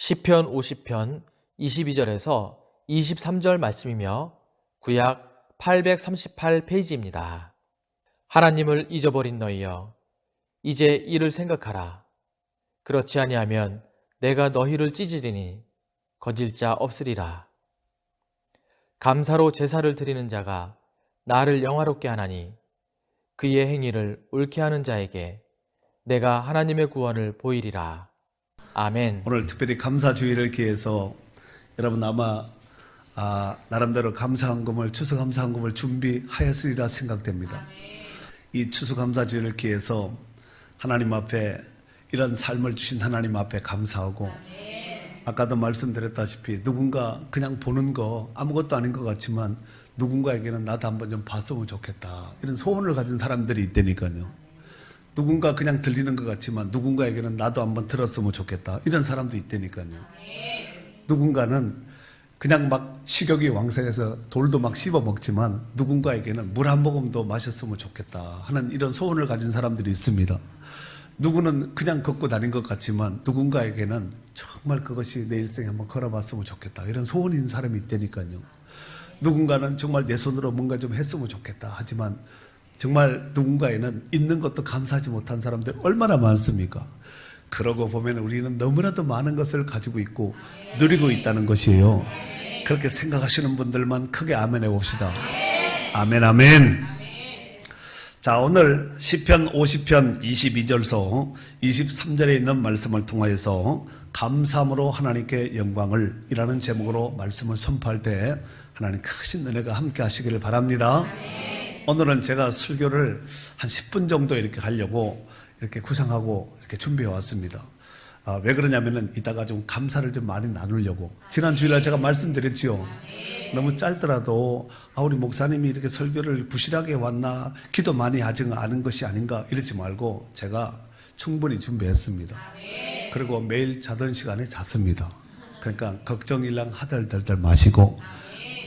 시편 50편 22절에서 23절 말씀이며 구약 838페이지입니다. 하나님을 잊어버린 너희여, 이제 이를 생각하라. 그렇지 아니하면 내가 너희를 찢으리니 건질 자 없으리라. 감사로 제사를 드리는 자가 나를 영화롭게 하나니 그의 행위를 옳게 하는 자에게 내가 하나님의 구원을 보이리라. 아멘. 오늘 특별히 감사주의를 기해서 여러분 아마 나름대로 감사헌금을 추수감사헌금을 준비하였으리라 생각됩니다. 이 추수감사주의를 기해서 하나님 앞에 이런 삶을 주신 하나님 앞에 감사하고, 아까도 말씀드렸다시피 누군가 그냥 보는 거 아무것도 아닌 것 같지만 누군가에게는 나도 한번 좀 봤으면 좋겠다, 이런 소원을 가진 사람들이 있다니까요. 누군가 그냥 들리는 것 같지만 누군가에게는 나도 한번 들었으면 좋겠다, 이런 사람도 있다니까요. 누군가는 그냥 막 식욕이 왕성해서 돌도 막 씹어 먹지만 누군가에게는 물 한 모금도 마셨으면 좋겠다 하는 이런 소원을 가진 사람들이 있습니다. 누구는 그냥 걷고 다닌 것 같지만 누군가에게는 정말 그것이 내 인생에 한번 걸어봤으면 좋겠다, 이런 소원이 있는 사람이 있다니까요. 누군가는 정말 내 손으로 뭔가 좀 했으면 좋겠다 하지만 정말 누군가에는 있는 것도 감사하지 못한 사람들 얼마나 많습니까? 그러고 보면 우리는 너무나도 많은 것을 가지고 있고 누리고 있다는 것이에요. 그렇게 생각하시는 분들만 크게 아멘 해봅시다. 아멘, 아멘. 자, 오늘 시편 50편 22절서 23절에 있는 말씀을 통하여서 감사함으로 하나님께 영광을 이라는 제목으로 말씀을 선포할 때 하나님 크신 은혜가 함께 하시기를 바랍니다. 오늘은 제가 설교를 한 10분 정도 이렇게 하려고 이렇게 구상하고 이렇게 준비해 왔습니다. 왜 그러냐면은 이따가 좀 감사를 좀 많이 나누려고. 지난 주일날 제가 말씀드렸지요. 너무 짧더라도 우리 목사님이 이렇게 설교를 부실하게 왔나, 기도 많이 하지 않은 것이 아닌가 이러지 말고 제가 충분히 준비했습니다. 그리고 매일 자던 시간에 잤습니다. 그러니까 걱정일랑 하덜덜덜 마시고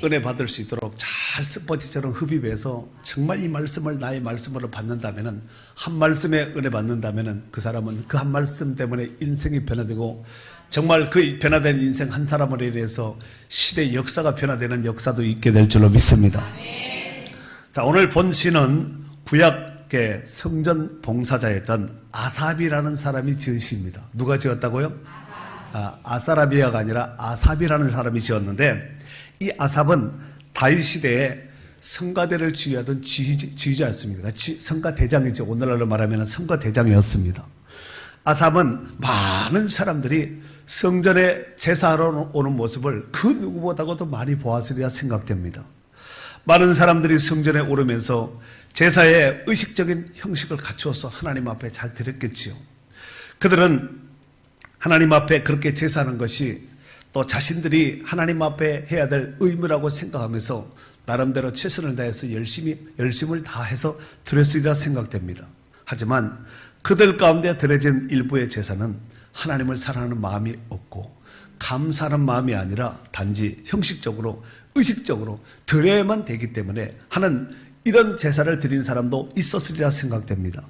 은혜 받을 수 있도록 잘 스포츠처럼 흡입해서 정말 이 말씀을 나의 말씀으로 받는다면은, 한 말씀에 은혜 받는다면은 그 사람은 그 한 말씀 때문에 인생이 변화되고 정말 그 변화된 인생 한 사람으로 인해서 시대의 역사가 변화되는 역사도 있게 될 줄로 믿습니다. 자, 오늘 본 시는 구약의 성전 봉사자였던 아삽이라는 사람이 지은 시입니다. 누가 지었다고요? 아사라비아가 아니라 아삽이라는 사람이 지었는데, 이 아삽은 다윗 시대에 성가대를 지휘하던 지휘자였습니다. 성가대장이죠. 오늘날로 말하면 성가대장이었습니다. 아삽은 많은 사람들이 성전에 제사하러 오는 모습을 그 누구보다도 많이 보았으리라 생각됩니다. 많은 사람들이 성전에 오르면서 제사의 의식적인 형식을 갖추어서 하나님 앞에 잘 드렸겠지요. 그들은 하나님 앞에 그렇게 제사하는 것이 또 자신들이 하나님 앞에 해야 될 의무라고 생각하면서 나름대로 최선을 다해서 열심을 다해서 드렸으리라 생각됩니다. 하지만 그들 가운데 드려진 일부의 제사는 하나님을 사랑하는 마음이 없고 감사하는 마음이 아니라 단지 형식적으로 의식적으로 드려야만 되기 때문에 하는 이런 제사를 드린 사람도 있었으리라 생각됩니다.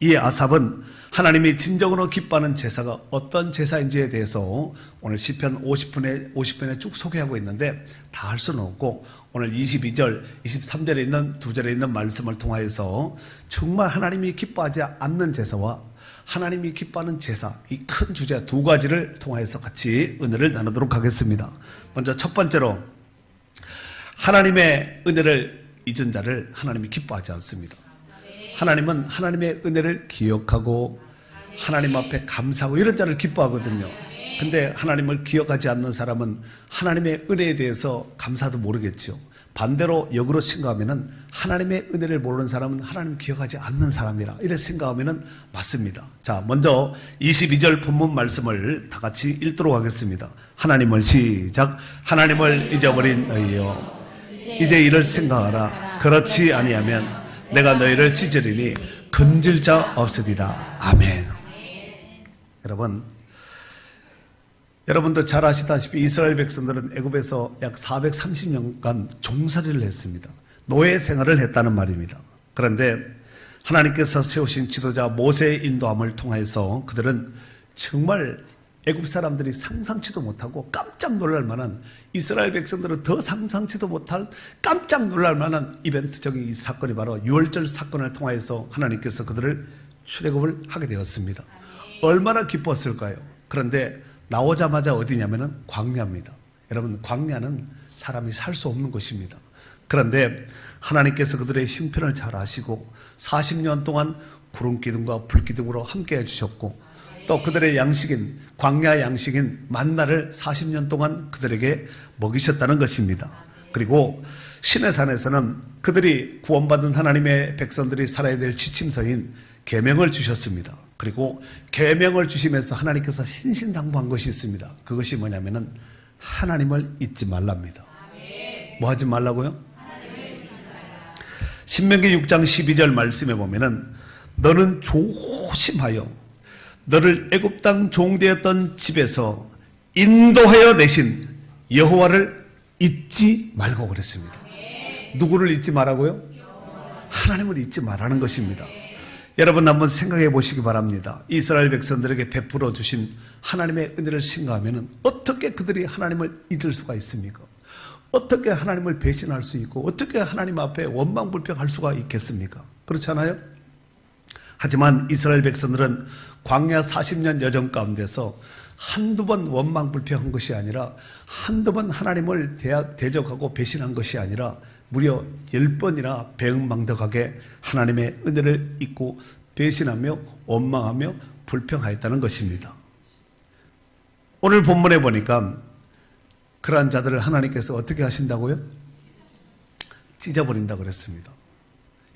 이 아삽은 하나님이 진정으로 기뻐하는 제사가 어떤 제사인지에 대해서 오늘 시편 50편에 쭉 소개하고 있는데 다 할 수는 없고, 오늘 22절, 23절에 있는 두 절에 있는 말씀을 통하여서 정말 하나님이 기뻐하지 않는 제사와 하나님이 기뻐하는 제사, 이 큰 주제 두 가지를 통하여서 같이 은혜를 나누도록 하겠습니다. 먼저 첫 번째로, 하나님의 은혜를 잊은 자를 하나님이 기뻐하지 않습니다. 하나님은 하나님의 은혜를 기억하고 하나님 앞에 감사하고 이런 자를 기뻐하거든요. 근데 하나님을 기억하지 않는 사람은 하나님의 은혜에 대해서 감사도 모르겠죠. 반대로 역으로 생각하면 하나님의 은혜를 모르는 사람은 하나님 기억하지 않는 사람이라 이렇게 생각하면 맞습니다. 자, 먼저 22절 본문 말씀을 다 같이 읽도록 하겠습니다. 하나님을 시작. 하나님을 잊어버린 너희여, 이제 이를 생각하라. 그렇지 아니하면 내가 너희를 찢으리니 건질 자 없으리라. 아멘. 여러분도 잘 아시다시피 이스라엘 백성들은 애굽에서 약 430년간 종살이를 했습니다. 노예 생활을 했다는 말입니다. 그런데 하나님께서 세우신 지도자 모세의 인도함을 통해서 그들은 정말 애굽 사람들이 상상치도 못하고 깜짝 놀랄 만한, 이스라엘 백성들은 더 상상치도 못할 깜짝 놀랄 만한 이벤트적인 이 사건이 바로 유월절 사건을 통하여서 하나님께서 그들을 출애굽을 하게 되었습니다. 얼마나 기뻤을까요? 그런데 나오자마자 어디냐면은 광야입니다. 여러분, 광야는 사람이 살 수 없는 곳입니다. 그런데 하나님께서 그들의 형편을 잘 아시고 40년 동안 구름 기둥과 불 기둥으로 함께 해주셨고, 또 그들의 양식인, 광야 양식인 만나를 40년 동안 그들에게 먹이셨다는 것입니다. 그리고 시내산에서는 그들이 구원받은 하나님의 백성들이 살아야 될 지침서인 계명을 주셨습니다. 그리고 계명을 주시면서 하나님께서 신신당부한 것이 있습니다. 그것이 뭐냐면은 하나님을 잊지 말랍니다. 뭐 하지 말라고요? 신명기 6장 12절 말씀에 보면은 너는 조심하여 너를 애굽 땅 종되었던 집에서 인도하여 내신 여호와를 잊지 말고 그랬습니다. 누구를 잊지 말라고요? 하나님을 잊지 말라는 것입니다. 여러분, 한번 생각해 보시기 바랍니다. 이스라엘 백성들에게 베풀어 주신 하나님의 은혜를 생각하면 어떻게 그들이 하나님을 잊을 수가 있습니까? 어떻게 하나님을 배신할 수 있고 어떻게 하나님 앞에 원망불평할 수가 있겠습니까? 그렇잖아요? 하지만 이스라엘 백성들은 광야 40년 여정 가운데서 한두 번 원망불평한 것이 아니라 한두 번 하나님을 대적하고 배신한 것이 아니라 무려 10번이나 배은망덕하게 하나님의 은혜를 잊고 배신하며 원망하며 불평하였다는 것입니다. 오늘 본문에 보니까 그러한 자들을 하나님께서 어떻게 하신다고요? 찢어버린다고 그랬습니다.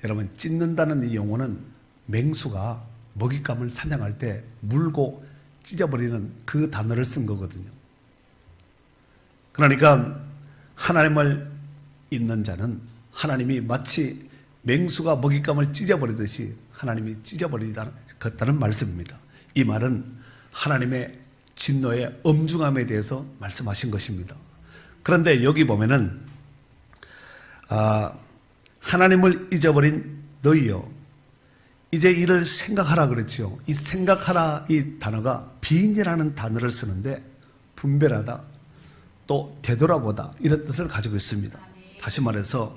여러분, 찢는다는 이 용어는 맹수가 먹잇감을 사냥할 때 물고 찢어버리는 그 단어를 쓴 거거든요. 그러니까 하나님을 잊는 자는 하나님이 마치 맹수가 먹잇감을 찢어버리듯이 하나님이 찢어버리다는 말씀입니다. 이 말은 하나님의 진노의 엄중함에 대해서 말씀하신 것입니다. 그런데 여기 보면은 하나님을 잊어버린 너희여 이제 이를 생각하라 그랬죠. 이 생각하라 이 단어가 비인이라는 단어를 쓰는데 분별하다 또 되돌아보다 이런 뜻을 가지고 있습니다. 다시 말해서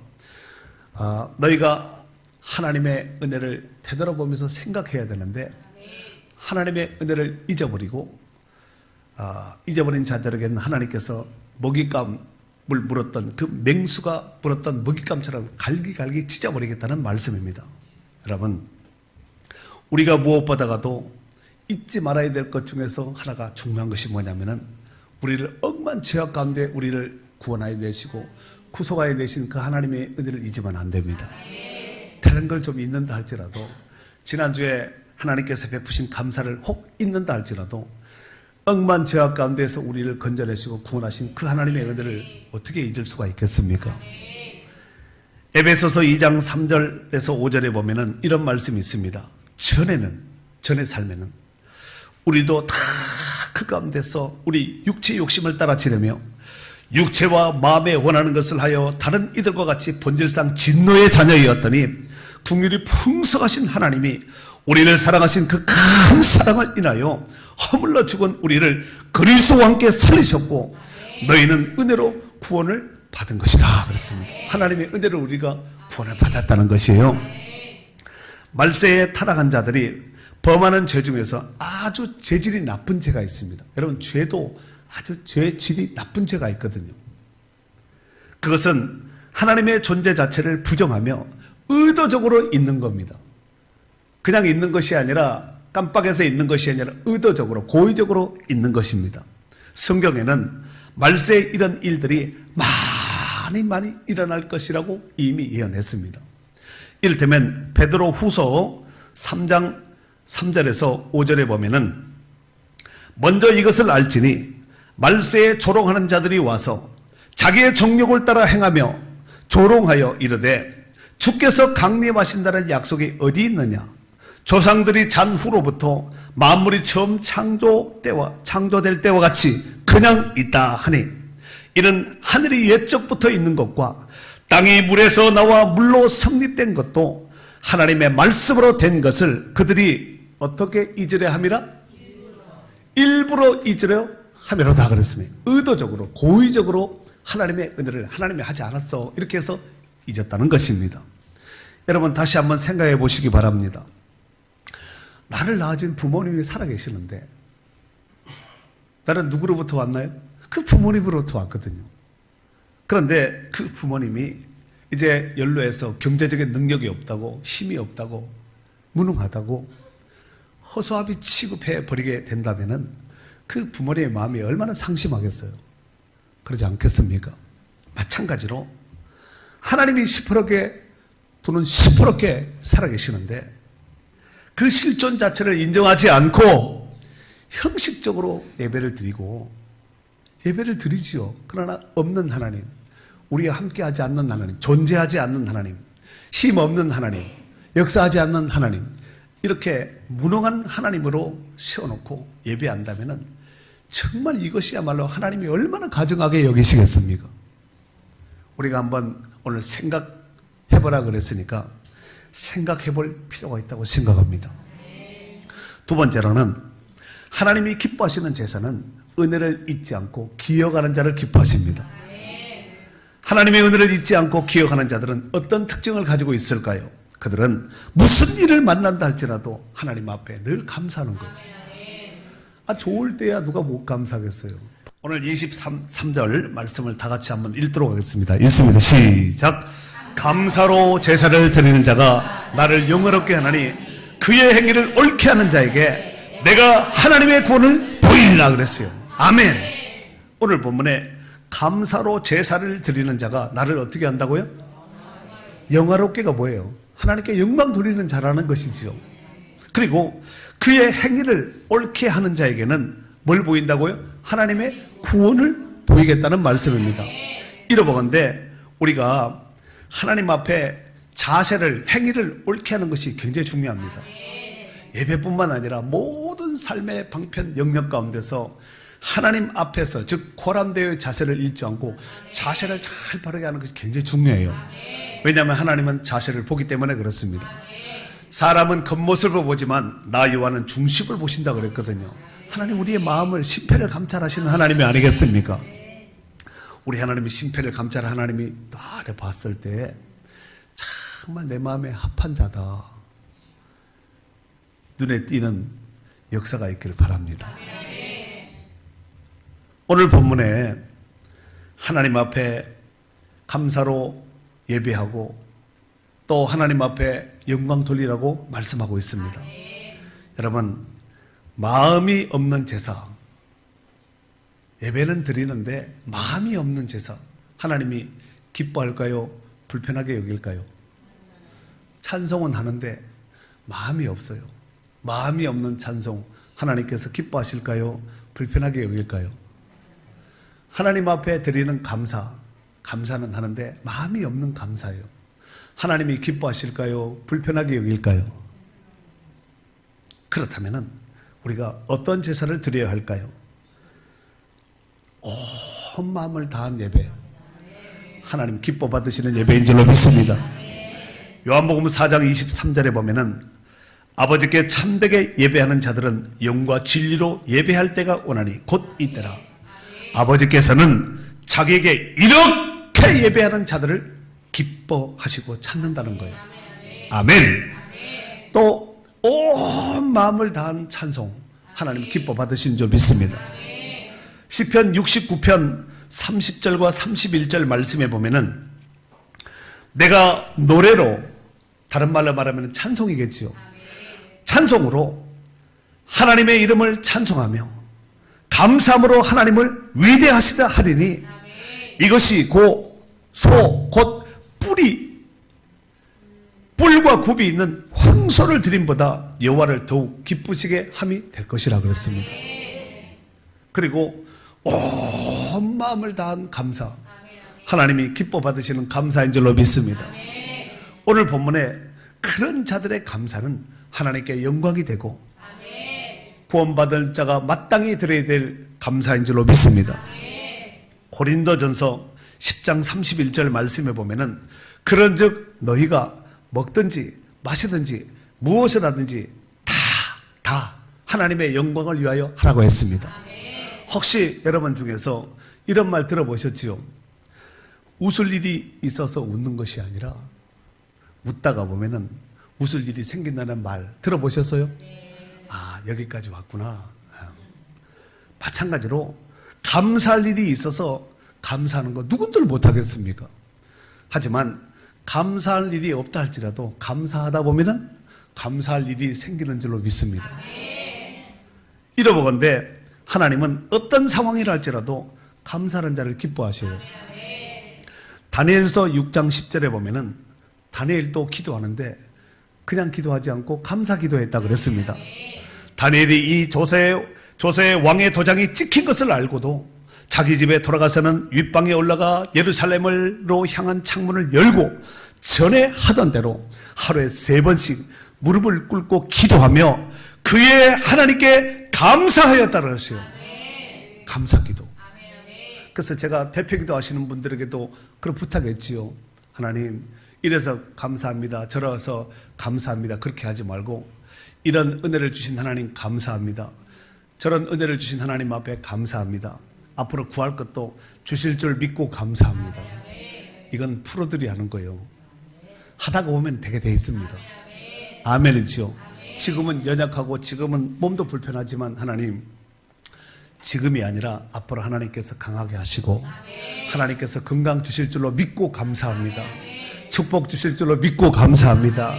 너희가 하나님의 은혜를 되돌아보면서 생각해야 되는데 하나님의 은혜를 잊어버리고 잊어버린 자들에게는 하나님께서 먹잇감을 물었던 그 맹수가 물었던 먹잇감처럼 갈기갈기 찢어버리겠다는 말씀입니다. 여러분, 우리가 무엇보다도 잊지 말아야 될 것 중에서 하나가 중요한 것이 뭐냐면은 우리를 억만 죄악 가운데 우리를 구원하여 내시고 구속하여 내신 그 하나님의 은혜를 잊으면 안 됩니다. 다른 걸 좀 잊는다 할지라도 지난주에 하나님께서 베푸신 감사를 혹 잊는다 할지라도 억만 죄악 가운데에서 우리를 건져내시고 구원하신 그 하나님의 은혜를 어떻게 잊을 수가 있겠습니까? 에베소서 2장 3절에서 5절에 보면은 이런 말씀이 있습니다. 전의 삶에는 우리도 다 그 가운데서 우리 육체의 욕심을 따라 지르며 육체와 마음에 원하는 것을 하여 다른 이들과 같이 본질상 진노의 자녀이었더니 긍휼이 풍성하신 하나님이 우리를 사랑하신 그 큰 사랑을 인하여 허물러 죽은 우리를 그리스도와 함께 살리셨고 너희는 은혜로 구원을 받은 것이라 그랬습니다. 하나님의 은혜로 우리가 구원을 받았다는 것이에요. 말세에 타락한 자들이 범하는 죄 중에서 아주 죄질이 나쁜 죄가 있습니다. 여러분, 죄도 아주 죄질이 나쁜 죄가 있거든요. 그것은 하나님의 존재 자체를 부정하며 의도적으로 있는 겁니다. 그냥 있는 것이 아니라 깜빡해서 있는 것이 아니라 의도적으로 고의적으로 있는 것입니다. 성경에는 말세에 이런 일들이 많이 일어날 것이라고 이미 예언했습니다. 이를테면 베드로 후서 3장 3절에서 5절에 보면은 먼저 이것을 알지니 말세에 조롱하는 자들이 와서 자기의 정욕을 따라 행하며 조롱하여 이르되 주께서 강림하신다는 약속이 어디 있느냐? 조상들이 잔 후로부터 만물이 처음 창조될 때와 같이 그냥 있다 하니 이는 하늘이 옛적부터 있는 것과 땅이 물에서 나와 물로 성립된 것도 하나님의 말씀으로 된 것을 그들이 어떻게 잊으려 함이라? 일부러 잊으려 함이로다 그랬습니다. 의도적으로 고의적으로 하나님의 은혜를 하나님이 하지 않았어 이렇게 해서 잊었다는 것입니다. 여러분 다시 한번 생각해 보시기 바랍니다. 나를 낳아준 부모님이 살아계시는데 나는 누구로부터 왔나요? 그 부모님으로부터 왔거든요. 그런데 그 부모님이 이제 연로해서 경제적인 능력이 없다고 힘이 없다고 무능하다고 허수아비 취급해 버리게 된다면 그 부모님의 마음이 얼마나 상심하겠어요. 그러지 않겠습니까? 마찬가지로 하나님이 시퍼렇게 돈은 시퍼렇게 살아계시는데 그 실존 자체를 인정하지 않고 형식적으로 예배를 드리고 예배를 드리지요. 그러나 없는 하나님, 우리와 함께하지 않는 하나님, 존재하지 않는 하나님, 힘 없는 하나님, 역사하지 않는 하나님, 이렇게 무능한 하나님으로 세워놓고 예배한다면 정말 이것이야말로 하나님이 얼마나 가증하게 여기시겠습니까? 우리가 한번 오늘 생각해보라 그랬으니까 생각해볼 필요가 있다고 생각합니다. 두 번째로는 하나님이 기뻐하시는 제사는 은혜를 잊지 않고 기억하는 자를 기뻐하십니다. 하나님의 은혜를 잊지 않고 기억하는 자들은 어떤 특징을 가지고 있을까요? 그들은 무슨 일을 만난다 할지라도 하나님 앞에 늘 감사하는 거예요. 좋을 때야 누가 못 감사하겠어요. 오늘 23절 말씀을 다 같이 한번 읽도록 하겠습니다. 읽습니다. 시작. 감사로 제사를 드리는 자가 나를 영화롭게 하나니 그의 행위를 옳게 하는 자에게 내가 하나님의 구원을 보이리라 그랬어요. 아멘. 오늘 본문에 감사로 제사를 드리는 자가 나를 어떻게 한다고요? 영화롭게가 뭐예요? 하나님께 영광 돌리는 자라는 것이지요. 그리고 그의 행위를 옳게 하는 자에게는 뭘 보인다고요? 하나님의 구원을 보이겠다는 말씀입니다. 이러보건대 우리가 하나님 앞에 자세를, 행위를 옳게 하는 것이 굉장히 중요합니다. 예배뿐만 아니라 모든 삶의 방편 영역 가운데서 하나님 앞에서, 즉 고란되어의 자세를 잃지 않고 자세를 잘 바르게 하는 것이 굉장히 중요해요. 왜냐하면 하나님은 자세를 보기 때문에 그렇습니다. 사람은 겉모습을 보지만 나 여호와는 중심을 보신다 그랬거든요. 하나님 우리의 마음을 심폐를 감찰하시는 하나님이 아니겠습니까? 우리 하나님이 심폐를 감찰하는 하나님이 나를 봤을 때 정말 내 마음에 합한 자다, 눈에 띄는 역사가 있기를 바랍니다. 오늘 본문에 하나님 앞에 감사로 예배하고 또 하나님 앞에 영광 돌리라고 말씀하고 있습니다. 여러분, 마음이 없는 제사, 예배는 드리는데 마음이 없는 제사, 하나님이 기뻐할까요? 불편하게 여길까요? 찬송은 하는데 마음이 없어요. 마음이 없는 찬송, 하나님께서 기뻐하실까요? 불편하게 여길까요? 하나님 앞에 드리는 감사는 하는데 마음이 없는 감사예요. 하나님이 기뻐하실까요? 불편하게 여길까요? 그렇다면 우리가 어떤 제사를 드려야 할까요? 온 마음을 다한 예배, 하나님 기뻐 받으시는 예배인 줄로 믿습니다. 요한복음 4장 23절에 보면은 아버지께 참되게 예배하는 자들은 영과 진리로 예배할 때가 오나니 곧 이때라. 아버지께서는 자기에게 이렇게 예배하는 자들을 기뻐하시고 찾는다는 거예요. 아멘. 또 온 마음을 다한 찬송, 하나님 기뻐 받으신 줄 믿습니다. 시편 69편 30절과 31절 말씀에 보면은 내가 노래로, 다른 말로 말하면 찬송이겠지요. 찬송으로 하나님의 이름을 찬송하며 감사함으로 하나님을 위대하시다 하리니 이것이 곧 뿔과 굽이 있는 황소를 드림보다 여호와를 더욱 기쁘시게 함이 될 것이라 그랬습니다. 그리고 온 마음을 다한 감사, 하나님이 기뻐 받으시는 감사인 줄로 믿습니다. 오늘 본문에 그런 자들의 감사는 하나님께 영광이 되고 구원받을 자가 마땅히 드려야 될 감사인 줄로 믿습니다. 고린도전서 10장 31절 말씀에 보면은 그런즉 너희가 먹든지 마시든지 무엇을 하든지 다 하나님의 영광을 위하여 하라고 했습니다. 혹시 여러분 중에서 이런 말 들어보셨지요? 웃을 일이 있어서 웃는 것이 아니라 웃다가 보면은 웃을 일이 생긴다는 말 들어보셨어요? 아, 여기까지 왔구나. 마찬가지로 감사할 일이 있어서 감사하는 거 누군들 못하겠습니까? 하지만 감사할 일이 없다 할지라도 감사하다 보면은 감사할 일이 생기는 줄로 믿습니다. 이러보건대 하나님은 어떤 상황이라 할지라도 감사하는 자를 기뻐하셔요. 다니엘서 6장 10절에 보면은 다니엘도 기도하는데 그냥 기도하지 않고 감사 기도했다 그랬습니다. 다니엘이 이 조세의 왕의 도장이 찍힌 것을 알고도 자기 집에 돌아가서는 윗방에 올라가 예루살렘으로 향한 창문을 열고 전에 하던 대로 하루에 3번씩 무릎을 꿇고 기도하며 그의 하나님께 감사하였다 그러세요. 감사 기도. 그래서 제가 대표 기도 하시는 분들에게도 그런 부탁했지요. 하나님, 이래서 감사합니다. 저래서 감사합니다. 그렇게 하지 말고 이런 은혜를 주신 하나님 감사합니다. 저런 은혜를 주신 하나님 앞에 감사합니다. 앞으로 구할 것도 주실 줄 믿고 감사합니다. 이건 프로들이 하는 거예요. 하다가 보면 되게 돼 있습니다. 아멘이지요. 지금은 연약하고 지금은 몸도 불편하지만 하나님, 지금이 아니라 앞으로 하나님께서 강하게 하시고 하나님께서 건강 주실 줄로 믿고 감사합니다. 축복 주실 줄로 믿고 감사합니다.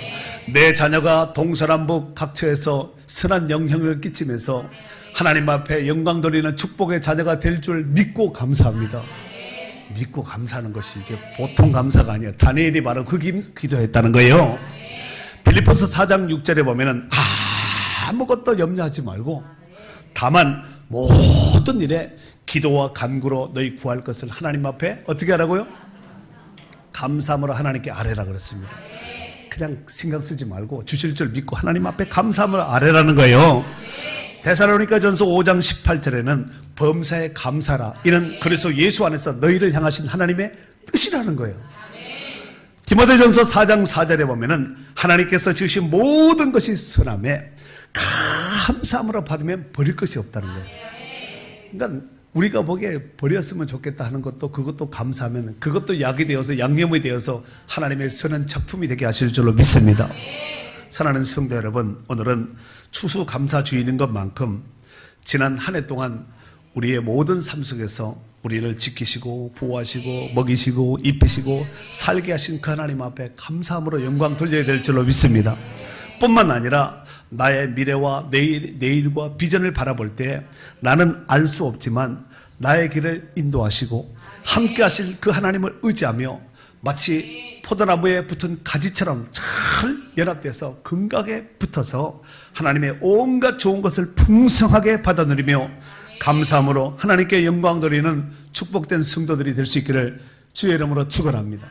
내 자녀가 동서남북 각처에서 선한 영향을 끼치면서 하나님 앞에 영광 돌리는 축복의 자녀가 될 줄 믿고 감사합니다. 믿고 감사하는 것이 이게 보통 감사가 아니에요. 다니엘이 바로 그 기도했다는 거예요. 빌립보서 4장 6절에 보면은 아무것도 염려하지 말고 다만 모든 일에 기도와 간구로 너희 구할 것을 하나님 앞에 어떻게 하라고요? 감사함으로 하나님께 아뢰라 그랬습니다. 그냥 신경 쓰지 말고 주실 줄 믿고 하나님 앞에 감사함을 아뢰라는 거예요. 데살로니가전서 5장 18절에는 범사에 감사라, 이는 그리스도 예수 안에서 너희를 향하신 하나님의 뜻이라는 거예요. 디모데전서 4장 4절에 보면은 하나님께서 주신 모든 것이 선함에 감사함으로 받으면 버릴 것이 없다는 거예요. 그러니까 우리가 보기에 버렸으면 좋겠다 하는 것도 그것도 감사하면 그것도 약이 되어서 양념이 되어서 하나님의 선한 작품이 되게 하실 줄로 믿습니다. 사랑하는 성도 여러분, 오늘은 추수감사주일인 것만큼 지난 한 해 동안 우리의 모든 삶 속에서 우리를 지키시고 보호하시고 먹이시고 입히시고 살게 하신 그 하나님 앞에 감사함으로 영광 돌려야 될 줄로 믿습니다. 뿐만 아니라 나의 미래와 내일과 비전을 바라볼 때 나는 알 수 없지만 나의 길을 인도하시고 함께 하실 그 하나님을 의지하며 마치 포도나무에 붙은 가지처럼 잘 연합돼서 건강하게 붙어서 하나님의 온갖 좋은 것을 풍성하게 받아 누리며 감사함으로 하나님께 영광 돌리는 축복된 성도들이 될 수 있기를 주의 이름으로 축원합니다.